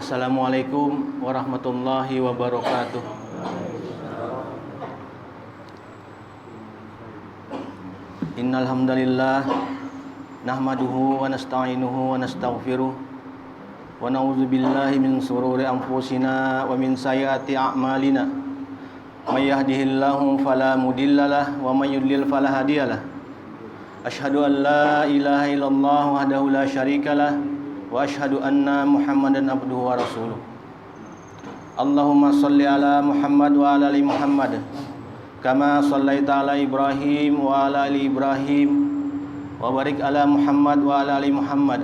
Assalamualaikum warahmatullahi wabarakatuh. Innal hamdalillah nahmaduhu wa nasta'inuhu wa nastaghfiruh wa na'udzu billahi min shururi anfusina wa min sayyiati a'malina. May yahdihillahu fala mudhillalah wa may yudlil fala hadiyalah. Asyhadu an la ilaha illallah wahdahu la syarikalah wa asyhadu anna Muhammadan abduhu wa rasuluh. Allahumma shalli ala Muhammad wa ala ali Muhammad kama shallaita ala Ibrahim wa ala ali Ibrahim wa barik ala Muhammad wa ala ali Muhammad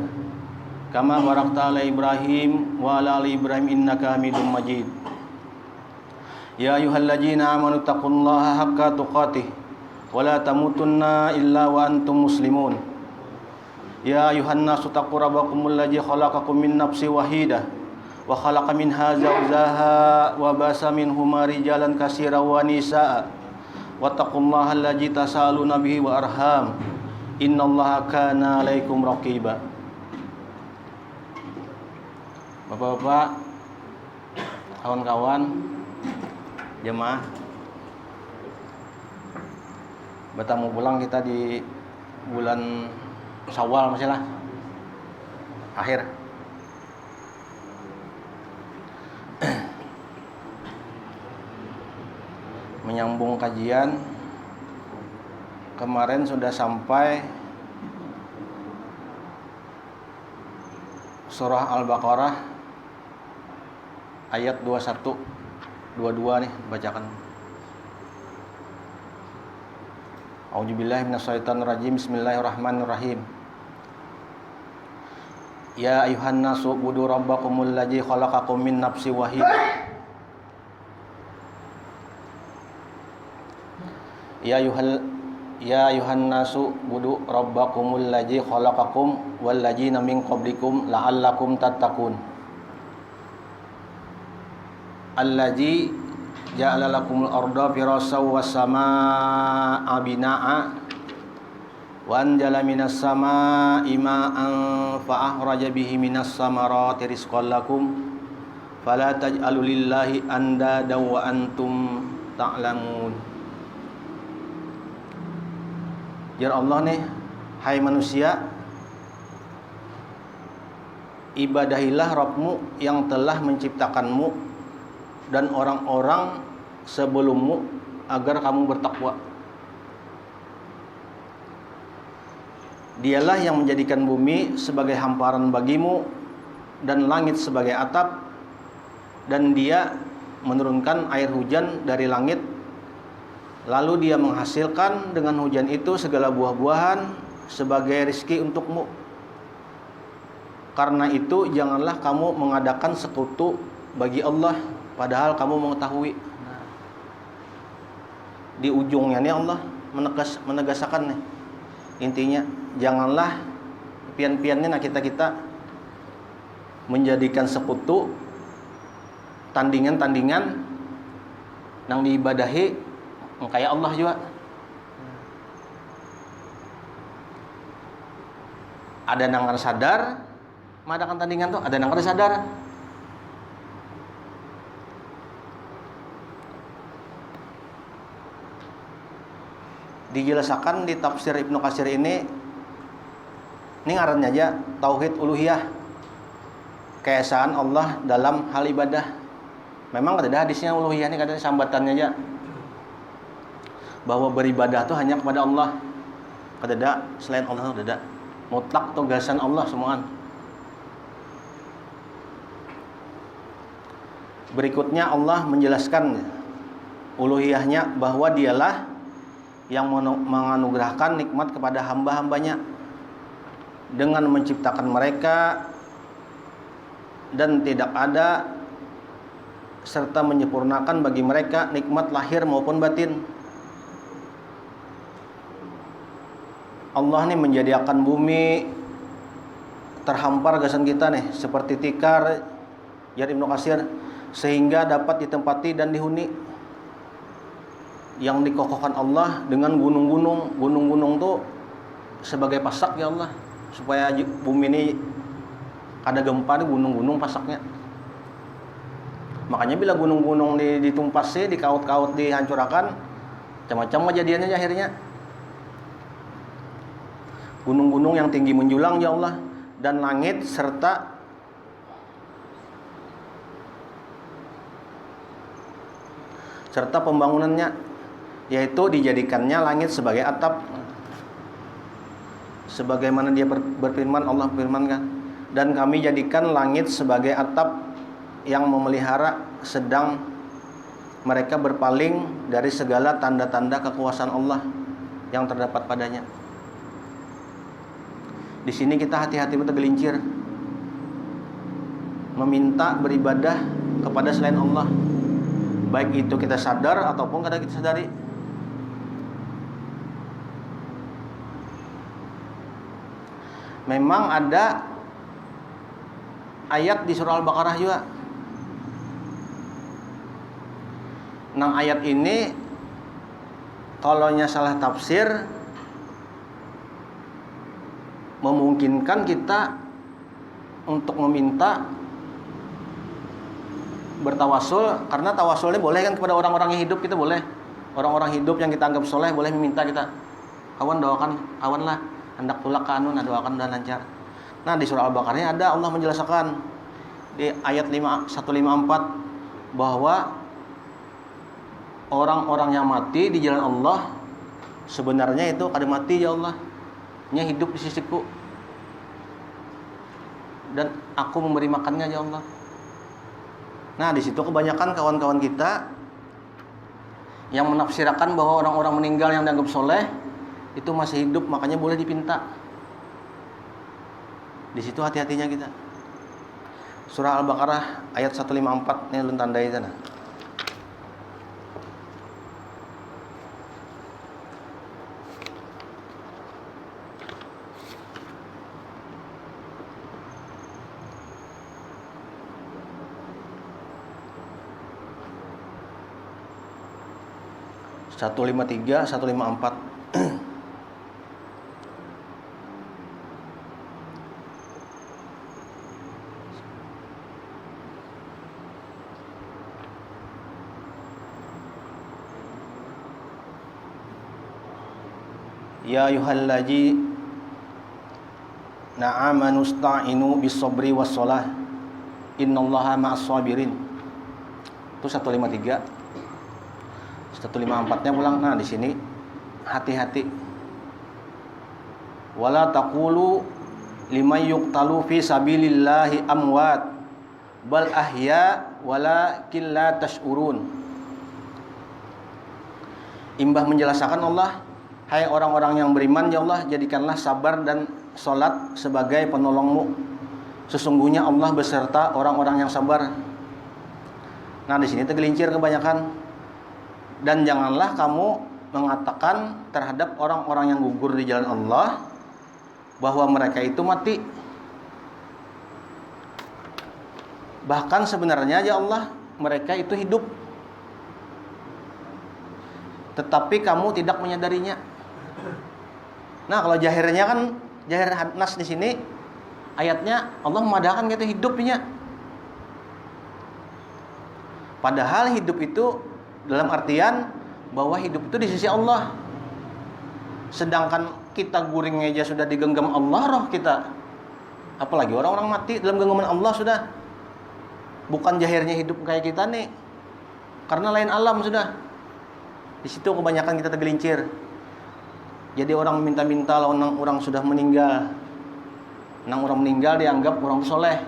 kama barakta ala Ibrahim wa ala ali Ibrahim innaka Hamidum Majid. Ya ayyuhalladzina amanu taqullaha haqqa tuqatih wa la tamutunna illa wa antum muslimun. Ya ayuhan nasu taqu rabbakumul ladzi khalaqakum min nafsin wahidah wa khalaqa minha zawjaha wa basa minhuma rijalan katsiran wa nisaa wattaqullaha alladzi tasaaluna bihi wa arham innallaha kana 'alaikum raqiba. Bapak-bapak, kawan-kawan, jemaah, bertemu pulang kita di bulan Syawal masih lah akhir. Menyambung kajian kemarin sudah sampai surah Al-Baqarah ayat 21 22 nih, bacakan. A'udzubillahi minasyaitonir rajim. Bismillahirrahmanirrahim. Ya ayuhan nasu ubudu rabbakumul ladzi khalaqakum min nafsin wahidah. Ya ayuhan nasu ubudu rabbakumul ladzi khalaqakum wal ladzina min qablikum la'allakum tattaqun. Alladzi ja'ala lakumul arda firasyan was samaa'a binaa'a wa anzala minas samaa'i ma'an fa akhraja bihi minas samarati rizqan lakum fala taj'alu lillahi andada wa antum ta'lamun. Ya Allah nih, hai manusia, ibadahilah Rabbmu yang telah menciptakanmu dan orang-orang sebelummu agar kamu bertakwa. Dialah yang menjadikan bumi sebagai hamparan bagimu dan langit sebagai atap, dan Dia menurunkan air hujan dari langit, lalu Dia menghasilkan dengan hujan itu segala buah-buahan sebagai rizki untukmu. Karena itu janganlah kamu mengadakan sekutu bagi Allah padahal kamu mengetahui. Di ujungnya nih Allah menegaskan nih, intinya janganlah pian-piannya nah kita menjadikan sekutu tandingan-tandingan nang diibadahi kayak Allah juga. Ada nang sadar madakan tandingan tuh, ada nang sadar. Dijelaskan di tafsir Ibnu Katsir ini ngarannya aja tauhid uluhiyah, keesaan Allah dalam hal ibadah. Memang ada hadisnya uluhiyah ini, katanya sambatannya aja bahwa beribadah itu hanya kepada Allah, kada selain Allah, kada mutlak tugasan Allah semuaan. Berikutnya Allah menjelaskan uluhiyahnya bahwa Dialah yang menganugerahkan nikmat kepada hamba-hambanya dengan menciptakan mereka dan tidak ada serta menyempurnakan bagi mereka nikmat lahir maupun batin. Allah nih menjadikan bumi terhampar gasan kita nih seperti tikar, ya Ibnu Katsir, sehingga dapat ditempati dan dihuni. Yang dikokohkan Allah dengan gunung-gunung. Gunung-gunung tuh sebagai pasak ya Allah, supaya bumi ini ada gempa nih gunung-gunung pasaknya. Makanya bila gunung-gunung ditumpasi, dikaut-kaut, dihancurkan, macam-macam kejadiannya akhirnya. Gunung-gunung yang tinggi menjulang ya Allah, dan langit serta pembangunannya, yaitu dijadikannya langit sebagai atap. Sebagaimana dia berfirman, Allah berfirmankan, dan kami jadikan langit sebagai atap yang memelihara, sedang mereka berpaling dari segala tanda-tanda kekuasaan Allah yang terdapat padanya. Di sini kita hati-hati betul gelincir meminta beribadah kepada selain Allah, baik itu kita sadar ataupun kada kita sadari. Memang ada ayat di surah Al-Baqarah juga. Nang ayat ini kalau nya salah tafsir memungkinkan kita untuk meminta bertawasul, karena tawasul ini boleh kan kepada orang-orang yang hidup, kita boleh. Orang-orang hidup yang kita anggap soleh boleh meminta kita. Awan doakan, awan lah hendak tulak ke anu, doakan dan lancar. Nah, di surah Al-Baqarah ini ada Allah menjelaskan di ayat 154 bahwa orang-orang yang mati di jalan Allah sebenarnya itu kada mati ya Allah, nya hidup di sisiku, dan aku memberi makannya ya Allah. Nah, di situ kebanyakan kawan-kawan kita yang menafsirkan bahwa orang-orang meninggal yang dianggap soleh itu masih hidup, makanya boleh dipinta. Di situ hati-hatinya kita. Surah Al-Baqarah ayat 154 ini ulun tandai sana. Satu 153, 154. Ya ayyuhallazi na'amanu sta'inu bis-sabri was-shalah innallaha ma'as-sabirin. Itu 153. 154-nya pulang. Nah, di sini hati-hati. Wala taqulu liman yuqtalu fi sabilillahi amwat bal ahya walakin la tash'urun. Imbah menjelaskan Allah, hai orang-orang yang beriman ya Allah, jadikanlah sabar dan salat sebagai penolongmu. Sesungguhnya Allah beserta orang-orang yang sabar. Nah, di sini tergelincir kebanyakan. Dan janganlah kamu mengatakan terhadap orang-orang yang gugur di jalan Allah bahwa mereka itu mati. Bahkan sebenarnya ya Allah, mereka itu hidup, tetapi kamu tidak menyadarinya. Nah, kalau jahirnya kan, jahir nas di sini ayatnya Allah memadahkan kita hidupnya. Padahal hidup itu dalam artian bahwa hidup itu di sisi Allah. Sedangkan kita guring aja sudah digenggam Allah roh kita. Apalagi orang-orang mati dalam genggaman Allah sudah. Bukan jahirnya hidup kayak kita nih. Karena lain alam sudah. Di situ kebanyakan kita tergelincir. Jadi orang minta-minta lawan orang sudah meninggal. Nang orang meninggal dianggap orang soleh.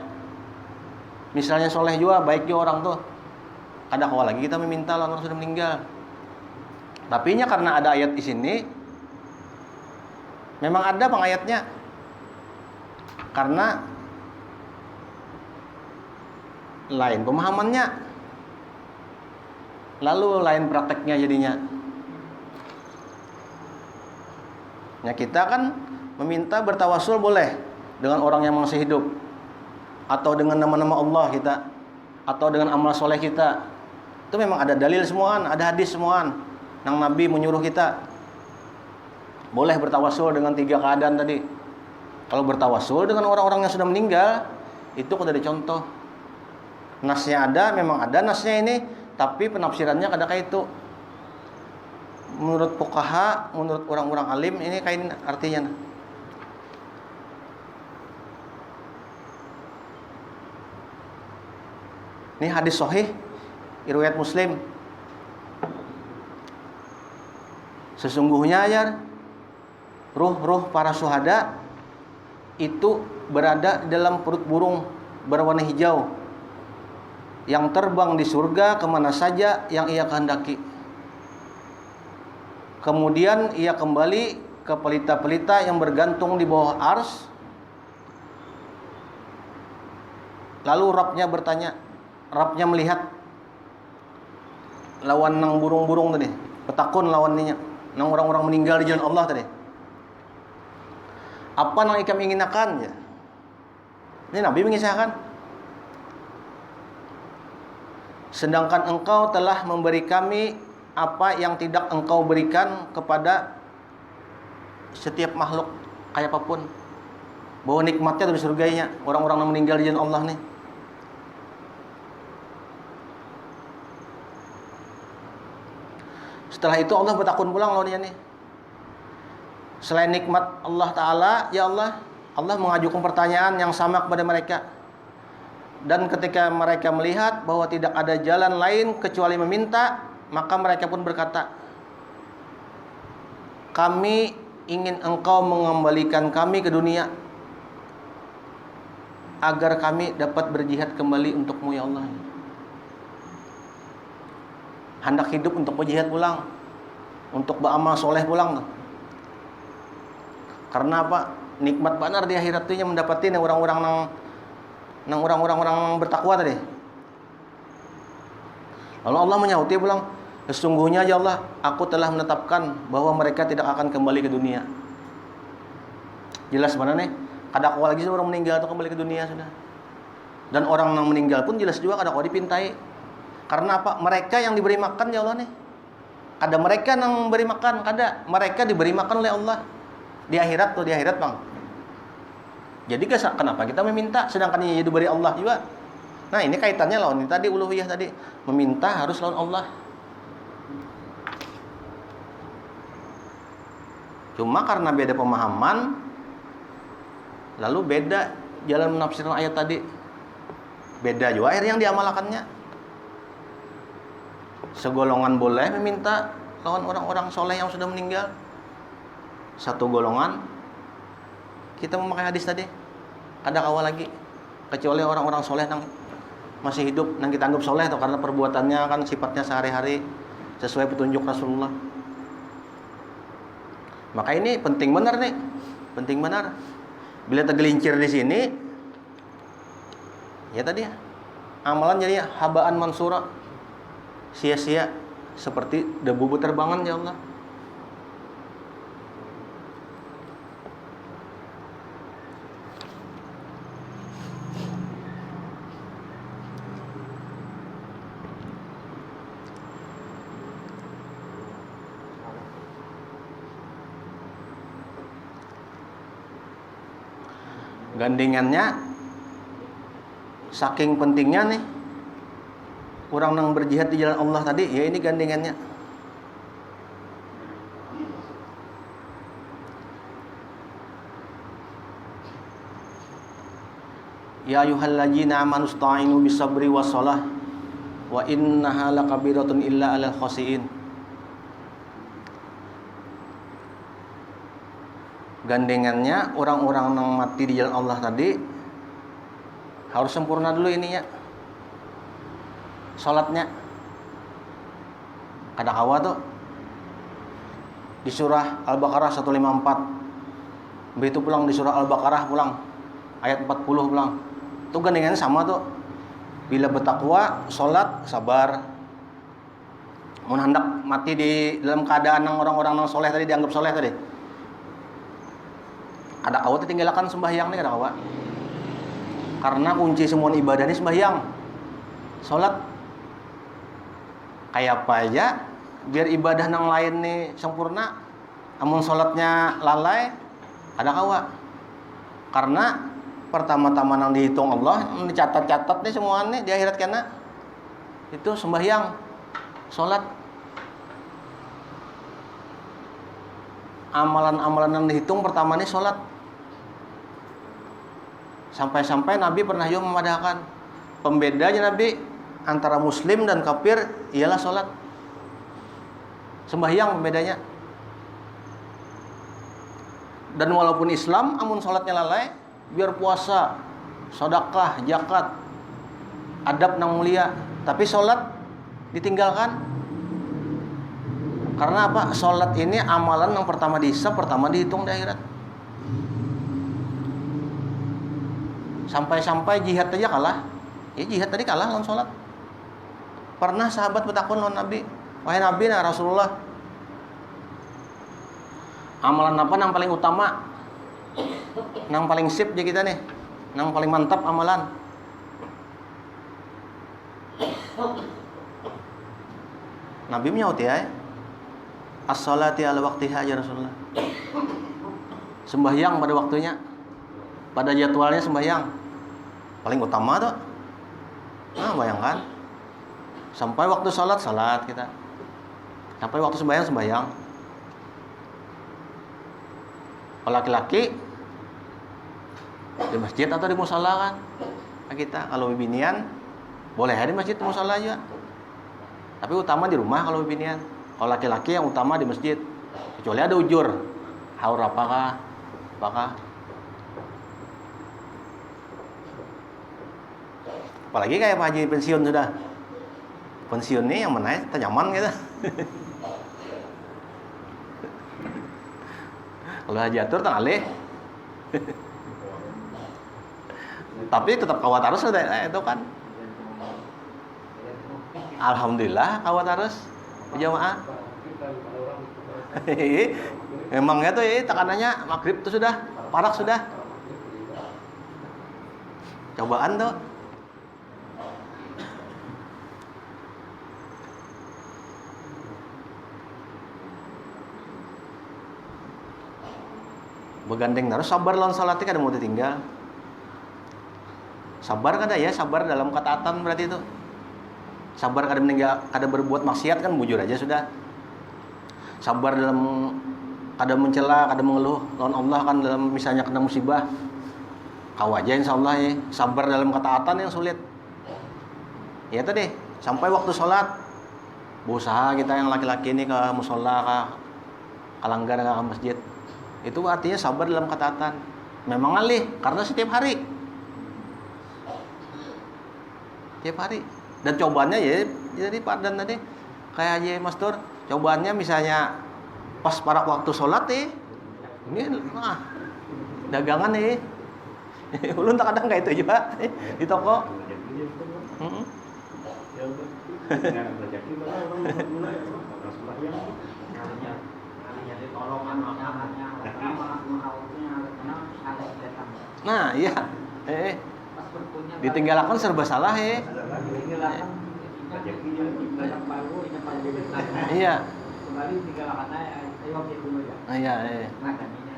Misalnya soleh juga, baik juga orang tuh. Kada kawa lagi kita meminta lawan orang sudah meninggal. Tapi nya karena ada ayat di sini, memang ada pengayatnya. Karena lain pemahamannya, lalu lain prakteknya jadinya. Ya, kita kan meminta bertawasul boleh dengan orang yang masih hidup, atau dengan nama-nama Allah kita, atau dengan amal soleh kita. Itu memang ada dalil semuaan, ada hadis semuaan. Nang Nabi menyuruh kita boleh bertawasul dengan 3 keadaan tadi. Kalau bertawasul dengan orang-orang yang sudah meninggal, itu kok dari contoh. Nasnya ada, memang ada nasnya ini, tapi penafsirannya kada kayak itu. Menurut fuqaha, menurut orang-orang alim ini kain artinya. Ini hadis sahih riwayat Muslim. Sesungguhnya ya ruh-ruh para syuhada itu berada dalam perut burung berwarna hijau yang terbang di surga kemana saja yang ia kehendaki. Kemudian ia kembali ke pelita-pelita yang bergantung di bawah ars. Lalu Rabbnya melihat lawan nang burung-burung tadi, petakun lawannya, nang orang-orang meninggal di jalan Allah tadi. Apa nang ikam inginakan ya? Ini Nabi mengisahkan. Sedangkan engkau telah memberi kami apa yang tidak engkau berikan kepada setiap makhluk kayak apapun. Bahwa nikmatnya dari surganya orang-orang yang meninggal di jalan Allah nih. Setelah itu Allah bertakun pulang lawannya nih. Selain nikmat Allah Ta'ala, ya Allah mengajukan pertanyaan yang sama kepada mereka. Dan ketika mereka melihat bahwa tidak ada jalan lain kecuali meminta, maka mereka pun berkata, kami ingin engkau mengembalikan kami ke dunia agar kami dapat berjihad kembali untukmu ya Allah. Hendak hidup untuk berjihad pulang, untuk beramal soleh pulang. Karena apa? Nikmat benar di akhirat itu yang mendapati orang-orang orang bertakwa tadi. Lalu Allah menyauti pulang, sesungguhnya ya Allah, aku telah menetapkan bahwa mereka tidak akan kembali ke dunia. Jelas mana nih? Kadakwa lagi orang meninggal atau kembali ke dunia sudah. Dan orang yang meninggal pun jelas juga kadakwa dipintai. Karena apa? Mereka yang diberi makan ya Allah nih. Ada mereka yang memberi makan, kada mereka diberi makan oleh Allah. Di akhirat bang. Jadi kenapa kita meminta sedangkan ini diberi Allah juga? Nah ini kaitannya lawan ini tadi uluhiyah tadi. Meminta harus lawan Allah. Cuma karena beda pemahaman, lalu beda jalan menafsirkan ayat tadi. Beda juga akhirnya yang diamalkannya. Segolongan boleh meminta lawan orang-orang soleh yang sudah meninggal. Satu golongan kita memakai hadis tadi ada kawal lagi, kecuali orang-orang soleh yang masih hidup yang kita anggap soleh atau karena perbuatannya kan sifatnya sehari-hari sesuai petunjuk Rasulullah. Maka ini penting benar nih, penting benar. Bila tergelincir di sini, ya tadi ya, amalan jadi habaan mansura, sia-sia seperti debu berterbangan ya Allah. Gandengannya saking pentingnya nih orang yang berjihad di jalan Allah tadi, ya ini gandengannya. Ya ayyuhalladzina amanu ista'inu bisabri wassalah wa innaha lakabiratun illa 'alal khashiin. Gandengannya orang-orang yang mati di jalan Allah tadi harus sempurna dulu ininya. Salatnya kada kawa tuh di surah Al-Baqarah 154. Begitu pulang di surah Al-Baqarah pulang ayat 40 pulang. Itu gandengannya sama tuh. Bila bertakwa, salat, sabar. Mun hendak mati di dalam keadaan yang orang-orang yang soleh tadi dianggap soleh tadi. Ada awat tinggalkan sembahyang nih, ada awat. Karena kunci semua ibadah ini sembahyang. Salat kayak apa aja biar ibadah nang lain nih sempurna. Amun salatnya lalai, ada kawa. Karena pertama-tama nang dihitung Allah, dicatat-catat nih semuanya di akhirat kana. Itu sembahyang, salat. Amalan-amalan yang dihitung pertama nih salat. Sampai-sampai Nabi pernah juga memadahkan pembedanya Nabi antara muslim dan kafir ialah salat. Sembahyang pembedanya. Dan walaupun Islam amun salatnya lalai, biar puasa, sedekah, zakat, adab nang mulia, tapi salat ditinggalkan. Karena apa? Salat ini amalan yang pertama dihisab, pertama dihitung di akhirat. Sampai-sampai jihad aja kalah. Ya jihad tadi kalah lawan salat. Pernah sahabat bertakun lawan Nabi, "Wahai Nabi, nah Rasulullah, amalan apa yang paling utama? Yang paling sip di kita nih, yang paling mantap amalan?" Nabi menyaut ya, as-salati ala waqtiha ya Rasulullah. Sembahyang pada waktunya, pada jadwalnya sembahyang. Paling utama tuh. Nah, bayangkan. Sampai waktu salat kita. Sampai waktu sembahyang. Kalau laki-laki di masjid atau di musala kan? Kita kalau bibinian boleh di masjid di musala aja. Tapi utama di rumah kalau bibinian. Kalau laki-laki yang utama di masjid. Kecuali ada ujur. Haur apakah? Apalagi kayak Pak Haji pensiun sudah. Pensiun nih yang mana ya? Nyaman gitu. Kalau haji atur tang alih. Tapi tetap kawat harus sudah itu kan. Alhamdulillah kawat harus berjamaah. Emangnya tuh ya tekanannya maghrib tuh sudah, parak sudah. Cobaan tuh. Begandeng terus sabar lawan salatnya kada mau ditinggal. Sabar kada ya, sabar dalam ketaatan berarti itu. Sabar kada meninggal, kada berbuat maksiat kan bujur aja sudah. Sabar dalam kada mencela, kada mengeluh lawan Allah kan dalam misalnya kena musibah. Kau aja insyaallah ya. Sabar dalam ketaatan yang sulit. Ya tadi, sampai waktu sholat berusaha kita yang laki-laki ini ke musola, ke langgar, ke masjid. Itu artinya sabar dalam ketaatan. Memang alih karena setiap hari. Tiap hari. Dan cobaannya ya jadi padan tadi kayak aja Mas Tur, cobaannya misalnya pas para waktu sholat ini dagangan ulun tak kadang kayak itu juga di toko. Nah iya ditinggalkan serba salah iya.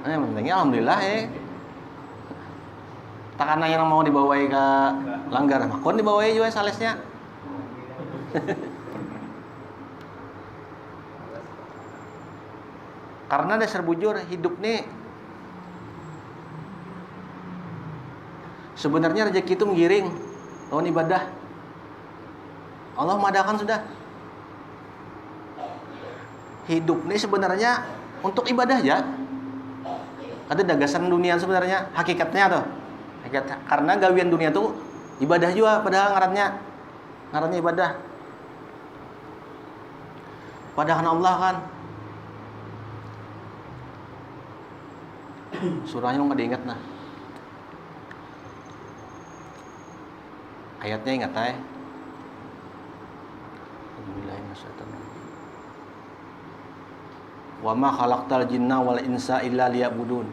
Yang pentingnya alhamdulillah takana yang mau dibawai ke langgar makon dibawai juga salesnya. Karena dasar bujur hidup nih sebenarnya rezeki itu menggiring lawan ibadah. Allah mengadakan sudah. Hidup ini sebenarnya untuk ibadah aja. Ada dagasan dunia sebenarnya, hakikatnya tuh. Karena gawian dunia tuh ibadah juga padahal ngarannya ibadah. Padahal Allah kan surahnya nggak diingat nah. Ayatnya ingat Wa ma khalaqtal jinna wal insa illa liya'budun.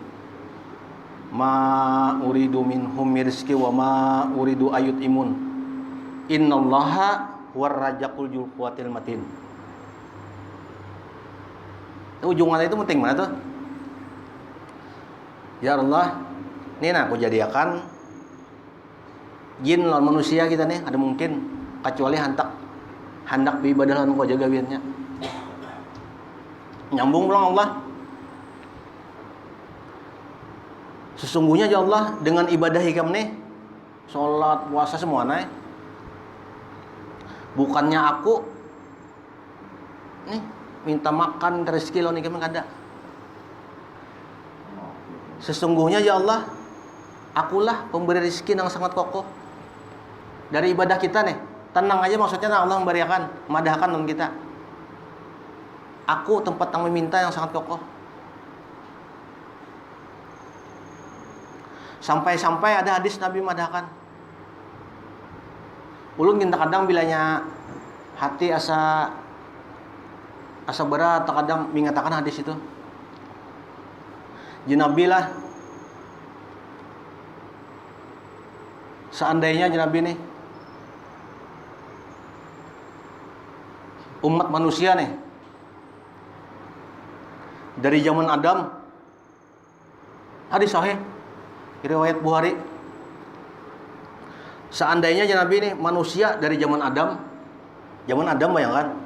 Ma uridu minhum rizqi wa ma uridu ayut'imun. Innallaha huwar razzaqul dzul quwwatil matin. Ujungannya itu penting mana tuh? Ya Allah, ini aku jadikan Jin lawan manusia kita nih ada mungkin kecuali hendak beribadah lawan kau jaga biarnya. Nyambung pulang Allah. Sesungguhnya ya Allah dengan ibadah hikam nih, sholat, puasa semua nih. Bukannya aku nih minta makan rezeki lawan hikam enggak ada. Sesungguhnya ya Allah, akulah pemberi rezeki yang sangat kokoh. Dari ibadah kita nih, tenang aja maksudnya Allah memberikan, madahkan non kita. Aku tempat yang meminta yang sangat kokoh. Sampai-sampai ada hadis Nabi madahkan. Ulun kita kadang bilanya hati asa berat, kadang mengatakan hadis itu. Jenabilah seandainya Nabi nih umat manusia nih dari zaman Adam, hadis sahih riwayat Bukhari, seandainya Nabi nih manusia dari zaman Adam bayangkan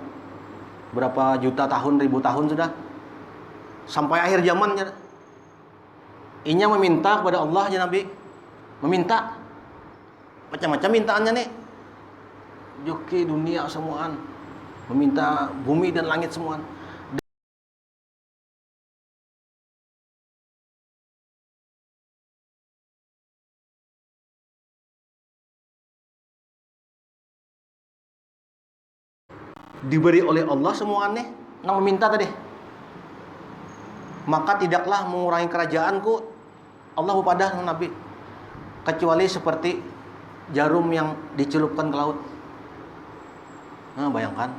berapa juta tahun, ribu tahun sudah sampai akhir zaman inya meminta kepada Allah Nabi, meminta macam-macam mintaannya nih, joki dunia semuaan, meminta bumi dan langit semuaan. Diberi oleh Allah semuanya nang meminta tadi. Maka tidaklah mengurangi kerajaanku Allah pada Nabi kecuali seperti jarum yang dicelupkan ke laut. Nah, bayangkan.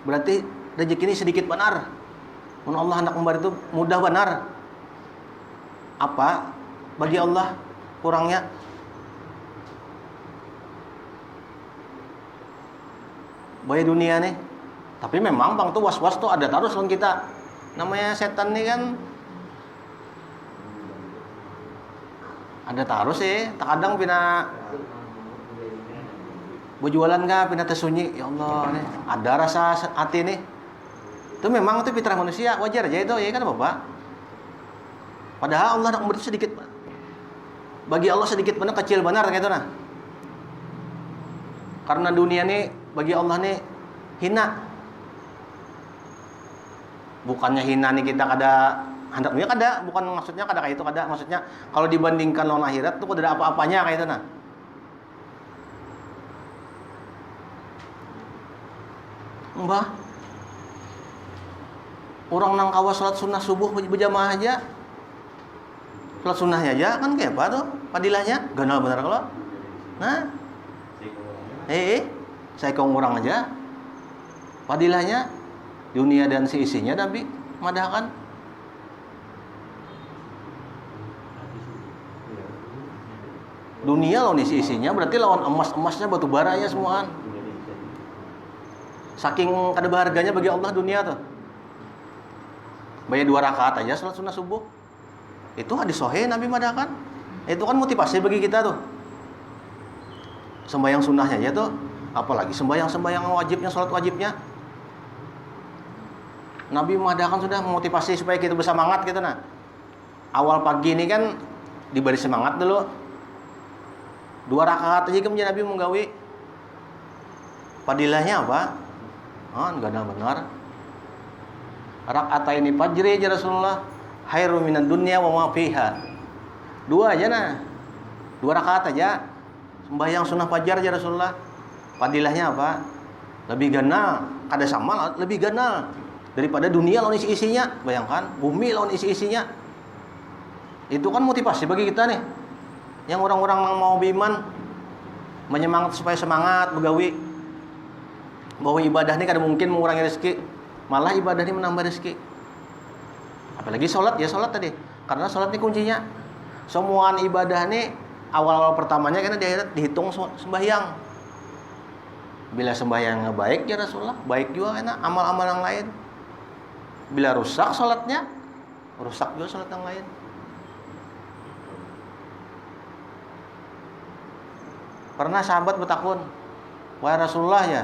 Berarti rezeki ini sedikit benar. Mun Allah hendak memberi itu mudah benar. Apa bagi Allah kurangnya? Bayi dunia nih. Tapi memang bang tuh was-was tuh ada terus lawan kita. Namanya setan nih kan ada taruh sih, terkadang pina berjualan kah, pina tersunyi, ya Allah nih, ada rasa hati nih. Itu memang itu fitrah manusia, wajar aja itu, ya kan Bapak. Padahal Allah nak memberi sedikit, bagi Allah sedikit benar, kecil benar gitu nah. Karena dunia nih bagi Allah nih hina. Bukannya hina nih kita kada hendaknya kada, bukan maksudnya kada kayak itu kada, maksudnya kalau dibandingkan lawan akhirat tuh kada ada apa-apanya kayak itu nah. Mbah, orang nang kawas salat sunnah subuh berjamaah aja, salat sunnahnya aja kan kayak apa tuh padilahnya, ganal benar kalau. Nah, saya kaum orang aja, padilahnya dunia dan seisinya Nabi madahkan. Dunia lawan isi-isinya berarti lawan emas-emasnya, batu baranya semuaan. Saking kada berharganya bagi Allah dunia tuh. Bayar 2 rakaat aja salat sunnah subuh. Itu hadis sahih Nabi madahkan. Itu kan motivasi bagi kita tuh. Sembahyang sunnahnya aja tuh, apalagi sembahyang wajibnya, salat wajibnya. Nabi madahkan sudah memotivasi supaya kita bersemangat gitu nah. Awal pagi ini kan diberi semangat dulu. 2 rakaat aja kemudian Nabi menggawi. Padilahnya apa? Enggak ada benar. Rakaataini fajri ya Rasulullah, khairu minad dunya wa ma fiha. 2 aja nah. 2 rakaat aja. Sembahyang sunnah fajar ya Rasulullah. Padilahnya apa? Lebih ganal, kada sama lebih ganal daripada dunia lawan isi-isinya. Bayangkan, bumi lawan isi-isinya. Itu kan motivasi bagi kita nih. Yang orang-orang yang mau beriman menyemangat supaya semangat begawi. Bahwa ibadah ini kada mungkin mengurangi rezeki, malah ibadah ini menambah rezeki. Apalagi sholat, ya sholat tadi. Karena sholat ini kuncinya. Semua ibadah ini awal-awal pertamanya kan dihitung sembahyang. Bila sembahyangnya baik ya Rasulullah, baik juga kan amal-amal yang lain. Bila rusak sholatnya, rusak juga sholat yang lain. Pernah sahabat bertakun, wahai Rasulullah ya,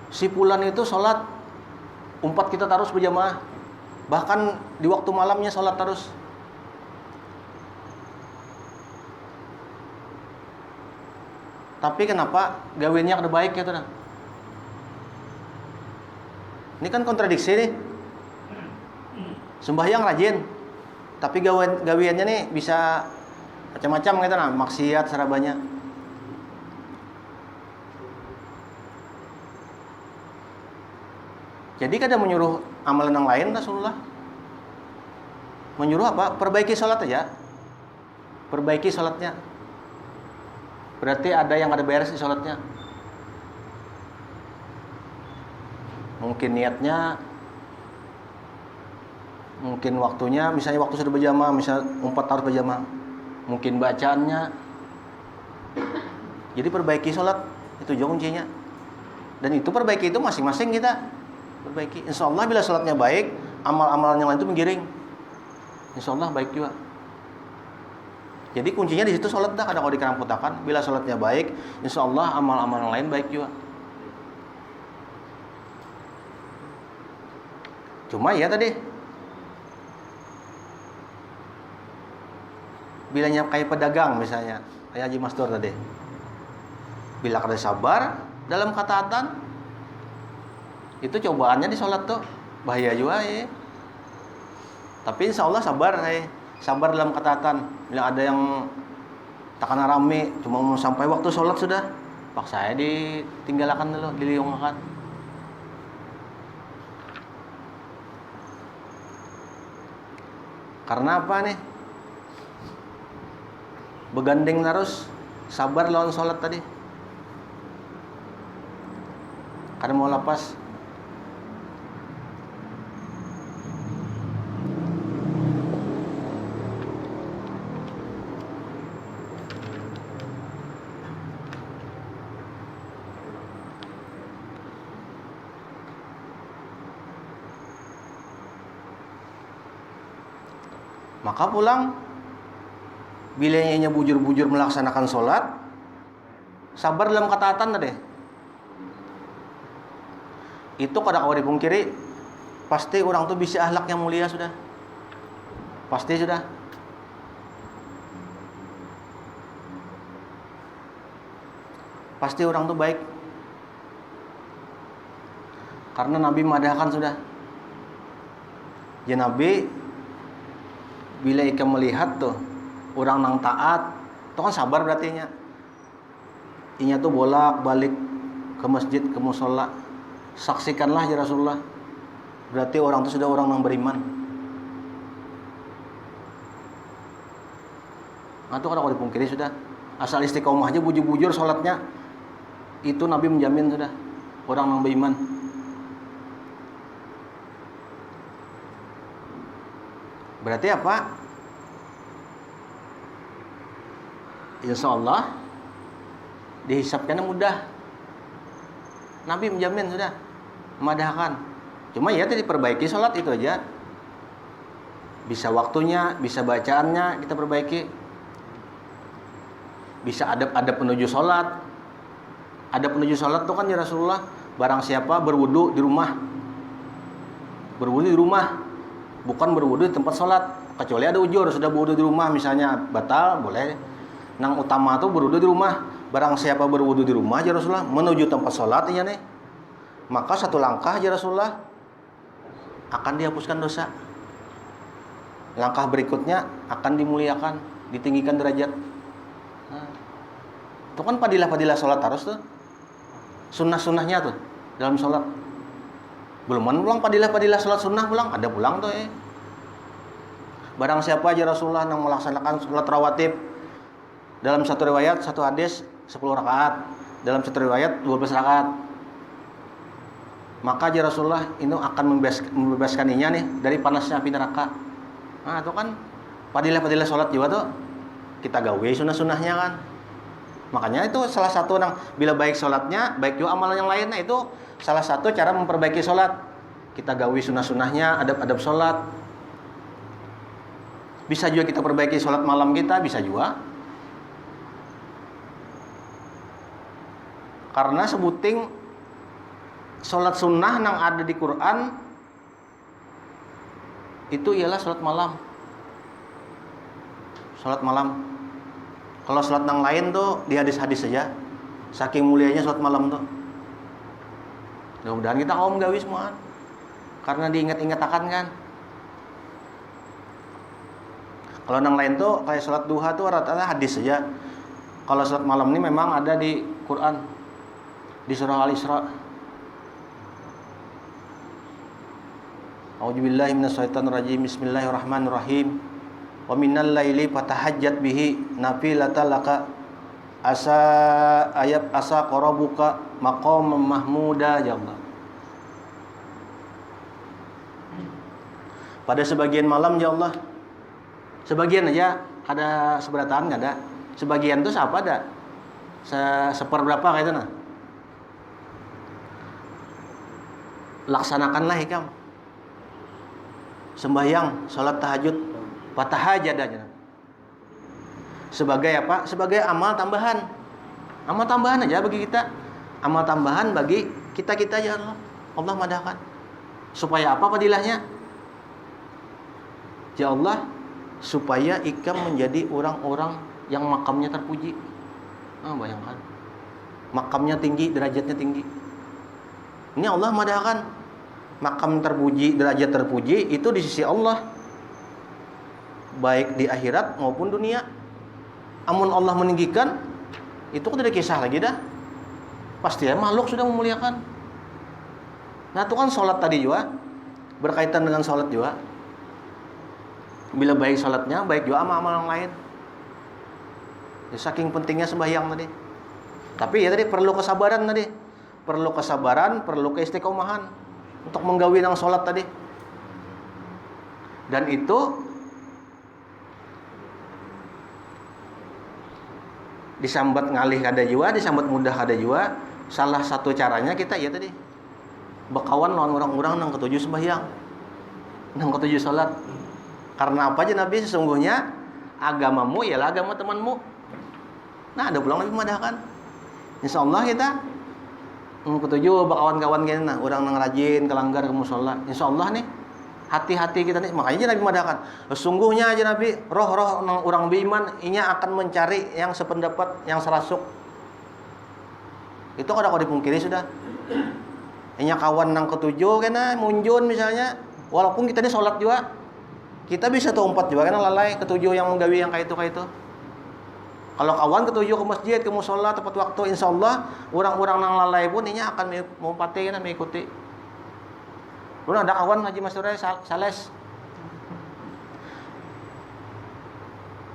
si fulan itu sholat, umpat kita terus berjamaah, bahkan di waktu malamnya sholat terus. Tapi kenapa gawennya kada baik ya tuh? Ini kan kontradiksi nih. Sembahyang rajin, tapi gawiannya nih bisa macam-macam gitu nah, maksiat sarabanya. Jadi kada menyuruh amalan yang lain Rasulullah. Menyuruh apa? Perbaiki sholat aja. Perbaiki sholatnya. Berarti ada yang ada beres di sholatnya. Mungkin niatnya, mungkin waktunya, misalnya waktu sudah berjamaah, misal 4 harus berjamaah. Mungkin bacaannya. Jadi perbaiki sholat, itu juga kuncinya. Dan itu perbaiki itu masing-masing kita perbaiki. Insya Allah bila sholatnya baik, amal-amalan yang lain itu menggiring. Insya Allah baik juga. Jadi kuncinya di situ sholat dah, kadang kalau dikeramputakan. Bila sholatnya baik, insya Allah amal-amal yang lain baik juga. Cuma ya tadi, bilanya kayak pedagang misalnya, kayak Haji Mastur tadi. Bila kada sabar dalam ketaatan, itu cobaannya di sholat tuh bahaya juga ya. Tapi insya Allah sabar ya. Sabar dalam ketaatan. Bila ada yang takkan rame, cuma mau sampai waktu sholat sudah, paksa saya ditinggalkan dulu, diliungkan. Karena apa nih? Begandeng terus, sabar lawan sholat tadi. Karena mau lepas. Maka pulang, bila ianya bujur-bujur melaksanakan sholat, sabar dalam ketaatan tadi. Itu kada kau dipungkiri, pasti orang tuh bisa akhlak yang mulia sudah. Pasti sudah. Pasti orang tuh baik. Karena Nabi madahkan sudah. Ya Nabi, bila ika melihat tuh orang nang taat, itu kan sabar berarti nya. Inya tuh bolak-balik ke masjid, ke musola. Saksikanlah ya Rasulullah. Berarti orang itu sudah orang yang beriman. Nah itu kalau dipungkiri sudah. Asal istiqomah aja bujur-bujur sholatnya, itu Nabi menjamin sudah orang yang beriman. Berarti apa? Insya Allah dihisapkannya mudah. Nabi menjamin sudah, memadahkan. Cuma ya tadi perbaiki sholat itu aja. Bisa waktunya, bisa bacaannya kita perbaiki. Bisa adab-adab menuju sholat. Adab menuju sholat itu kan ya Rasulullah, barang siapa berwudu di rumah. Berwudu di rumah. Bukan berwudu di tempat sholat. Kecuali ada ujur, sudah berwudu di rumah misalnya batal, boleh. Nang utama tuh berwudu di rumah. Barang siapa berwudu di rumah ya Rasulullah, menuju tempat sholat ya nih, maka satu langkah ya Rasulullah akan dihapuskan dosa. Langkah berikutnya akan dimuliakan, ditinggikan derajat. Nah, itu kan padilah-padilah sholat harus tuh. Sunnah-sunnahnya tuh dalam sholat. Belum pulang padilah-padilah sholat sunnah pulang, ada pulang tuh ya. Barang siapa aja Rasulullah yang melaksanakan sholat rawatib, dalam satu riwayat, satu hadis 10 rakaat, dalam satu riwayat 12 rakaat, maka aja Rasulullah ini akan membebaskan inya nih dari panasnya api neraka. Nah itu kan padilah-padilah sholat juga tuh kita gawe sunnah-sunnahnya kan. Makanya itu salah satu orang bila baik sholatnya, baik juga amalan yang lainnya, itu salah satu cara memperbaiki sholat. Kita gawe sunnah-sunnahnya, adab-adab sholat. Bisa juga kita perbaiki sholat malam kita, bisa juga. Karena sebuting sholat sunnah yang ada di Quran itu ialah sholat malam. Sholat malam. Kalau sholat yang lain tuh di hadis-hadis saja. Saking mulianya sholat malam tuh. Mudah-mudahan kita kaum gawi semua. Karena diingat-ingatakan kan. Kalau yang lain tuh kayak sholat duha tuh rata-rata hadis saja. Kalau sholat malam ini memang ada di Quran, di surah Al-Isra. A'udzubillahi minasyaitonirrajim. Bismillahirrahmanirrahim. Wa minal laili fatahajjat bihi nafilatan laka asa qarabuka maqam mahmuda ya Allah. Pada sebagian malam ya Allah. Sebagian aja, ada seberataan nggak ada. Sebagian tuh siapa ada? Seperberapa kayak itu nah. Laksanakanlah hikam. Sembahyang, salat tahajud, fatahajjad aja. Sebagai apa? Sebagai amal tambahan. Amal tambahan aja bagi kita. Amal tambahan bagi kita-kita aja Allah. Allah madahkan. Supaya apa fadilahnya? Ya Allah, supaya ikam menjadi orang-orang yang makamnya terpuji. Bayangkan. Makamnya tinggi, derajatnya tinggi. Ini Allah madahkan. Makam terpuji, derajat terpuji itu di sisi Allah. Baik di akhirat maupun dunia. Amun Allah meninggikan, itu kan tidak kisah lagi dah. Pasti ya makhluk sudah memuliakan. Nah itu kan sholat tadi juga. Berkaitan dengan sholat juga. Bila baik sholatnya, baik juga amal-amal yang lain. Ya, saking pentingnya sembahyang tadi. Tapi ya tadi perlu kesabaran tadi. Perlu kesabaran, perlu keistiqomahan untuk menggawi yang sholat tadi. Dan itu disambat ngalih kada juga, disambat mudah kada juga. Salah satu caranya kita ya tadi bekawan lawan orang-orang nang ketujuh sembahyang, nang ketujuh sholat. Karena apa aja Nabi sesungguhnya agamamu ialah agama temanmu. Nah ada pulang Nabi madahkan. Insyaallah kita ketujuh bakawan-kawan kita nah orang nang rajin kelanggar ke mushola. Insyaallah nih hati-hati kita nih, makanya Nabi madahkan. Sesungguhnya aja Nabi roh-roh nang orang beriman inya akan mencari yang sependapat, yang serasuk. Itu kada kau dipungkiri sudah. Inya kawan nang ketujuh kena munjun misalnya, walaupun kita ini sholat juga. Kita bisa tuh umpat juga kan lalai ketujuh yang menggawi yang kayak itu. Kalau kawan ketujuh ke masjid, ke mushola tepat waktu, insyaallah orang-orang nang lalai pun ini akan mengumpati kan mengikuti. Dulu ada kawan Haji Masture Sales.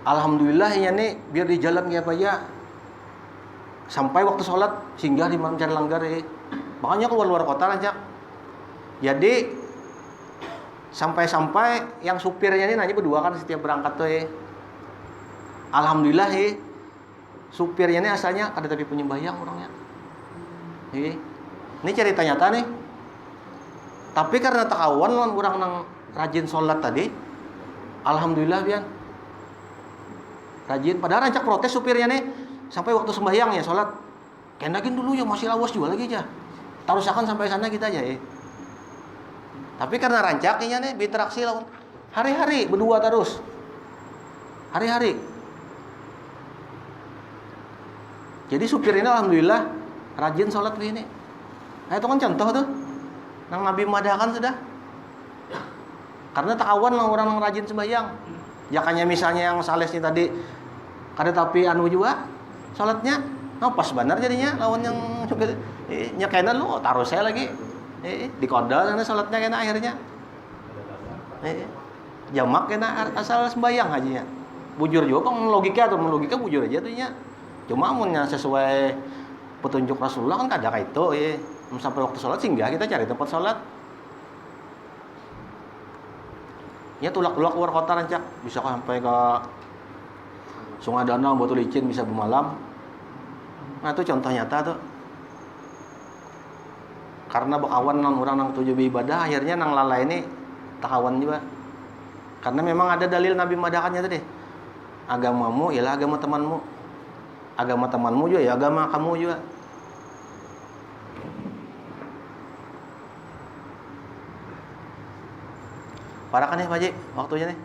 Alhamdulillah ya nih biar di jalan kayak apa ya. Sampai waktu sholat singgah di mencari langgar ya. Makanya keluar kota lanjak. Jadi sampai-sampai yang supirnya ini nanya berdua kan setiap berangkat tuh ya. Alhamdulillah ya. Supirnya ini asalnya ada tapi penyembahyang orangnya. Ini cerita nyata nih. Tapi karena takawan orang nang rajin sholat tadi, alhamdulillah bian rajin. Padahal rancak protes supirnya nih sampai waktu sembahyang ya sholat. Kenakin dulu ya masih lawas juga lagi aja. Tarusakan sampai sana kita aja ya. Tapi karena rancaknya nih berinteraksi lawan hari-hari berdua terus. Hari-hari. Jadi supir ini alhamdulillah rajin sholat ini. Nah itu kan contoh tuh. Nang Nabi madahkan sudah. Karena takawan orang yang rajin sembahyang. Ya kanya misalnya yang salesnya tadi kada tapi anu juga sholatnya pas benar jadinya lawan yang juga nyekenan lu taruh saya lagi. Di koda sana sholatnya kena akhirnya. Jamak kena asal sembahyang hajinya. Bujur juga kan logika bujur aja tuh nya. Cuma amunnya sesuai petunjuk Rasulullah kan kada kayak itu sampai waktu sholat singgah kita cari tempat sholat. Ya tulak-tulak keluar kota rancak bisa sampai ke Sungai Danau, Batu Licin bisa bermalam. Nah itu contoh nyata tuh. Karena bakawan nang orang nang tujuh ibadah akhirnya nang lalai ini takawan juga. Karena memang ada dalil Nabi madakannya tadi. Agamamu ialah agama temanmu. Agama temanmu juga ya agama kamu juga. Parakan nih Pak Haji, waktunya nih.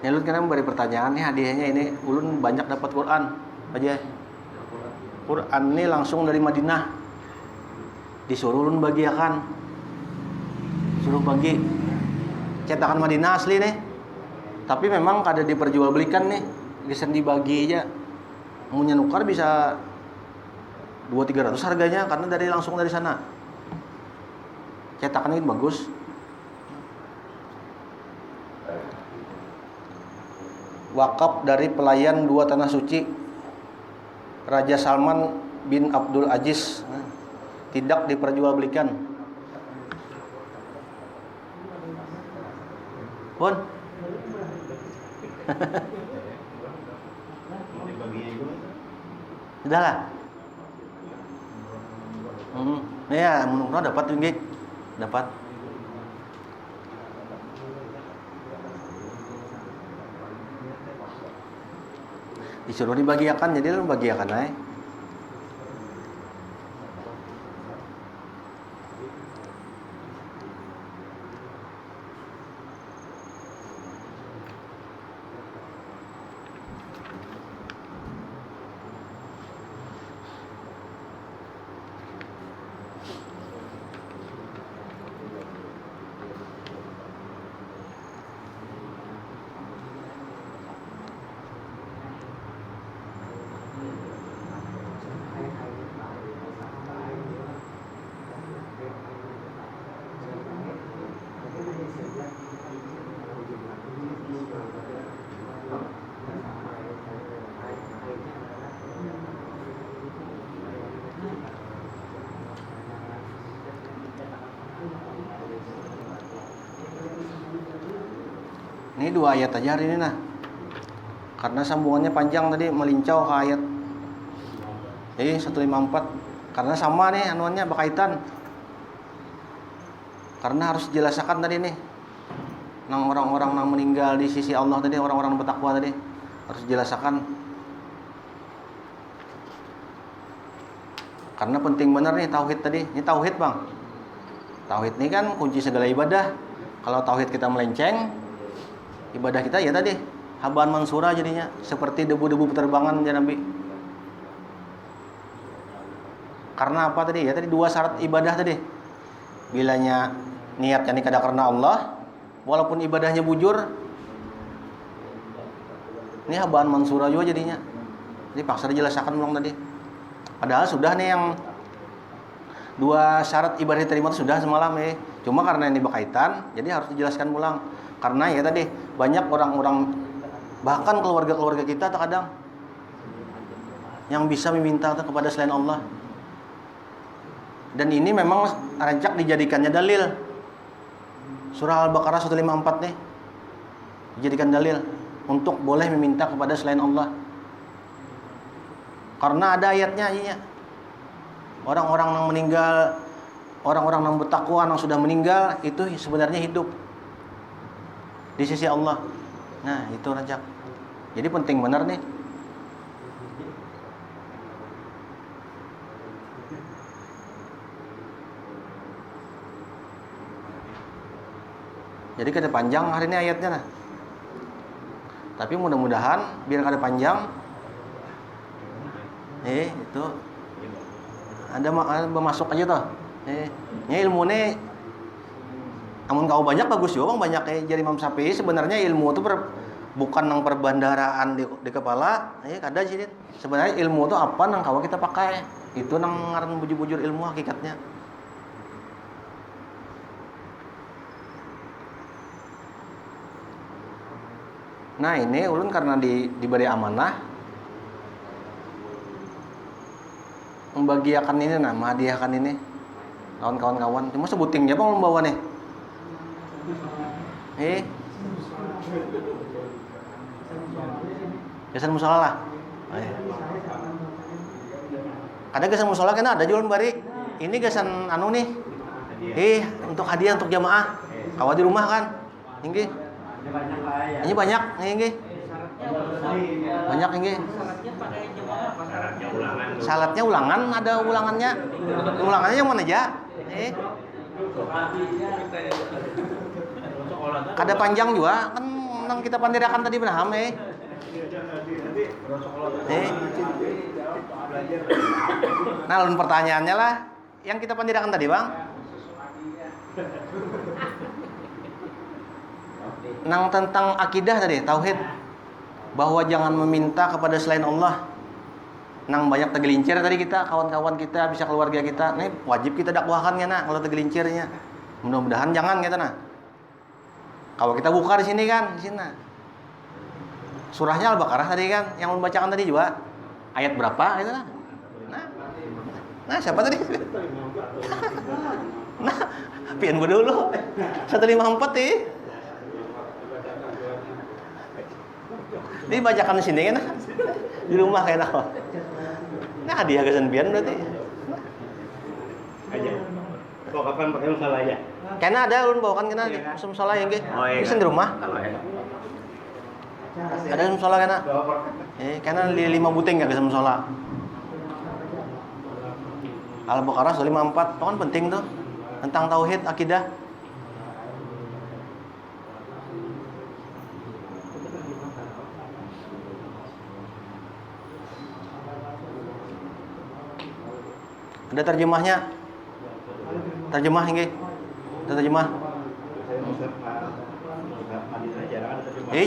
Ini ulun kan beri pertanyaan nih hadiahnya ini ulun banyak dapat Quran aja. Quran ini langsung dari Madinah. Disuruh ulun bagiakan. Suruh bagi cetakan Madinah asli nih. Tapi memang kada diperjualbelikan nih. Geus dibagi aja. Mau nukar bisa 200-300 harganya karena dari langsung dari sana. Cetakan ini bagus. Wakaf dari pelayan dua tanah suci Raja Salman bin Abdul Aziz tidak diperjualbelikan. Pun sudahlah. Ya, menurut dapat ringgit. Dapat. Disuruh dibagiakan, jadi lu bagiakan aja. Ini 2 ayat aja hari ini nah. Karena sambungannya panjang tadi melincau ke ayat 154. Karena sama nih anuannya berkaitan. Karena harus dijelaskan tadi nih. Nang orang-orang nang meninggal di sisi Allah tadi, orang-orang bertakwa tadi harus dijelaskan. Karena penting benar nih tauhid tadi. Ini tauhid, Bang. Tauhid ini kan kunci segala ibadah. Kalau tauhid kita melenceng, ibadah kita ya tadi habaan mansura jadinya, seperti debu-debu penerbangan ya Nabi. Karena apa tadi? Ya tadi 2 syarat ibadah tadi. Bilanya niatnya ini kada karena Allah, walaupun ibadahnya bujur, ini habaan mansura juga jadinya. Jadi paksa dijelaskan ulang tadi. Padahal sudah nih yang 2 syarat ibadah diterima itu sudah semalam ya. Cuma karena ini berkaitan, jadi harus dijelaskan ulang. Karena ya tadi banyak orang-orang, bahkan keluarga-keluarga kita terkadang yang bisa meminta kepada selain Allah. Dan ini memang rancak dijadikannya dalil. Surah Al-Baqarah 154 nih dijadikan dalil untuk boleh meminta kepada selain Allah. Karena ada ayatnya iya. Orang-orang yang meninggal, orang-orang yang bertakwa yang sudah meninggal itu sebenarnya hidup di sisi Allah. Nah, itu rancak. Jadi penting benar nih. Jadi kada panjang hari ini ayatnya nah. Tapi mudah-mudahan biar kada panjang. Itu ada masuk aja toh. Nya ilmu nih amun kau banyak bagus juga Bang, banyak jadi Imam Syafi'i sebenarnya ilmu itu bukan nang perbandaraan di kepala, kada sih. Sebenarnya ilmu itu apa nang kawa kita pakai. Itu nang ngaran bujur-bujur ilmu hakikatnya. Nah, ini ulun karena diberi amanah membagiakan ini nah, menghadiahkan ini. kawan-kawan. Cuma sebuting apa mau bawa nih? Gasan musola lah. Ada gasan musola kan ada jualan bari. Ini gasan anu nih. Untuk hadiah untuk jamaah. Kawa di rumah kan. Inggih. Ini banyak, inggih. Banyak inggih. Salatnya ulangan, ada ulangannya. Ulangannya yang mana aja? Kada panjang juga kan nang kita pandirakan tadi benaham Nah, lalu pertanyaannya lah yang kita pandirakan tadi, Bang. Nang tentang akidah tadi, tauhid. Bahwa jangan meminta kepada selain Allah. Nang banyak tegelincir tadi kita, kawan-kawan kita, bisa keluarga kita. Nih, wajib kita dakwahkan ya, nah, kalau tegelincirnya. Mudah-mudahan jangan gitu nah. Kalau kita buka di sini kan, di sini. Surahnya Al-Baqarah tadi kan, yang membacakan tadi juga. Ayat berapa gitu nah. Nah, siapa tadi? Nah, pian gue dulu. 154 nih. Dibacakan di sini kan. Di rumah kayak apa? Nah, hadiah gasan pian berarti. Aja. Kok kapan pakai musola ya? Karena ada ulun bawakan kena di musola yang ge. Bisa di rumah. Ada musola kena. Karena 5 buting enggak gasan musola. Al-Baqarah 154, itu kan penting tuh. Tentang tauhid, akidah. Ada terjemahnya. Terjemah nggih. Ada terjemah.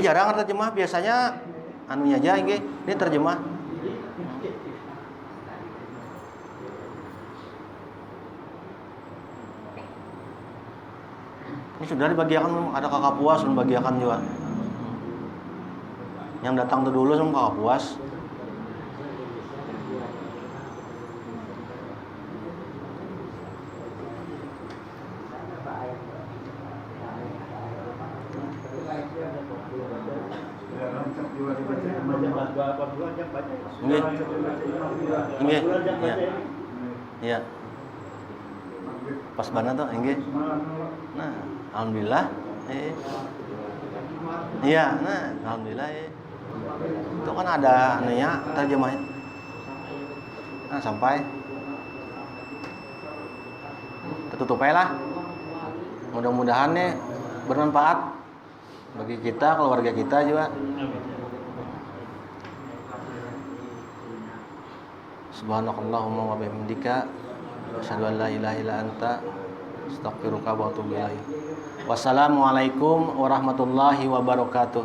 Jarang ada terjemah, biasanya anunya aja nggih. Ini terjemah. Ini sudah dibagikan, ada kakak puas membagikan juga. Yang datang tuh dulu sama kakak puas. Nggih. Iya. Pas banget tuh, nggih. Nah, alhamdulillah. Iya, nah, alhamdulillah. Itu kan ada anunya, terjemahnya. Nah, sampai tertutup aja lah. Mudah-mudahan nih bermanfaat bagi kita, keluarga kita juga. Subhanakallahumma wa bihamdika asyhadu an la ilaha illa anta astaghfiruka wa atubu ilaik. Wassalamualaikum warahmatullahi wabarakatuh.